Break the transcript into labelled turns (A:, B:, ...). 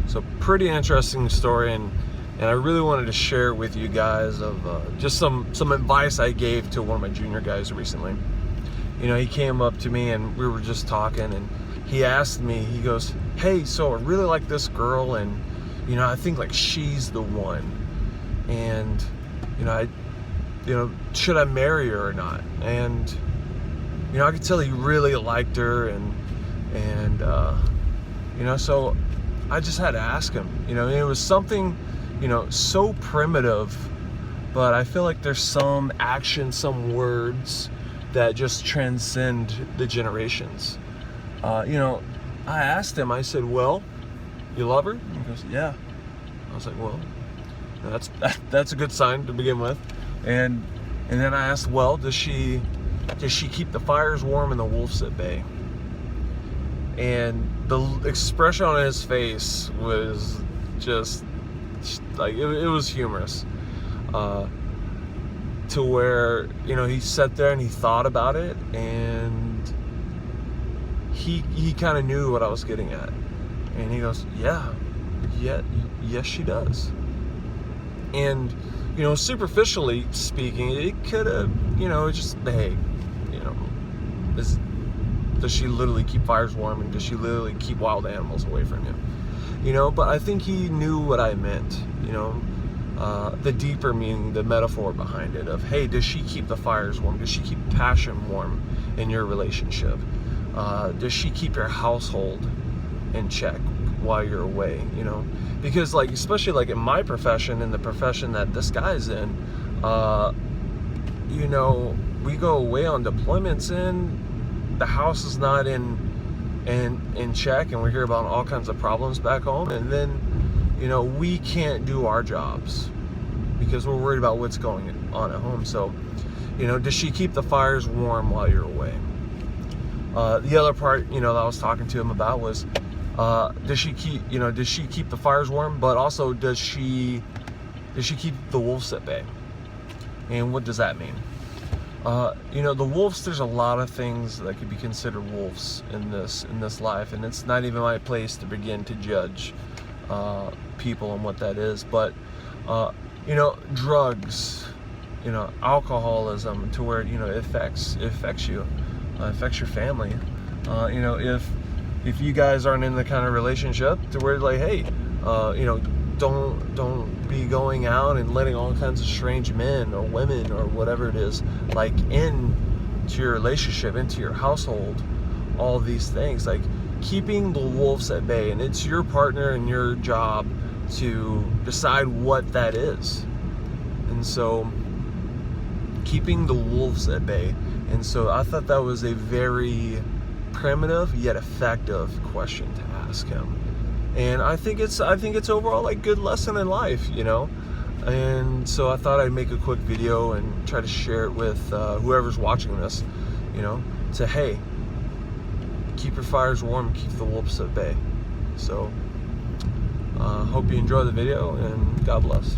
A: So pretty interesting story, and I really wanted to share with you guys of just some advice I gave to one of my junior guys recently. You know, he came up to me and we were just talking, and he asked me, he goes, hey, so I really like this girl, and you know, I think like she's the one, and you know, should I marry her or not? And you know, I could tell he really liked her, and you know, so I just had to ask him. You know, it was something, you know, so primitive, but I feel like there's some action, some words that just transcend the generations. You know, I asked him, I said, well, you love her? He goes, yeah. I was like, well, that's a good sign to begin with. And then I asked, well, does she keep the fires warm and the wolves at bay? And the expression on his face was just like, it was humorous. To where, you know, he sat there and he thought about it, and he kind of knew what I was getting at. And he goes, yes she does. And, you know, superficially speaking, it could have, you know, just, hey, you know, does she literally keep fires warm, and does she literally keep wild animals away from you? You know, but I think he knew what I meant, you know. The deeper meaning, the metaphor behind it of, hey, does she keep the fires warm? Does she keep passion warm in your relationship? Does she keep your household in check while you're away, you know? Because, like, especially like in my profession, in the profession that this guy's in, you know, we go away on deployments and the house is not in check, and we hear about all kinds of problems back home, and then, you know, we can't do our jobs because we're worried about what's going on at home. So, you know, does she keep the fires warm while you're away? The other part, you know, that I was talking to him about was, does she keep the fires warm, but also does she keep the wolves at bay? And what does that mean? You know, the wolves, there's a lot of things that could be considered wolves in this life, and it's not even my place to begin to judge people and what that is. But you know, drugs, you know, alcoholism, to where, you know, it affects you, affects your family. You know, if you guys aren't in the kind of relationship to where, like, hey, you know, don't be going out and letting all kinds of strange men or women or whatever it is, like, into your relationship, into your household, all these things, like keeping the wolves at bay. And it's your partner and your job to decide what that is. And so keeping the wolves at bay. And so I thought that was a very primitive yet effective question to ask him. And I think it's overall like good lesson in life, you know. And so I thought I'd make a quick video and try to share it with whoever's watching this, you know, to, hey, keep your fires warm, keep the wolves at bay. So hope you enjoy the video, and God bless.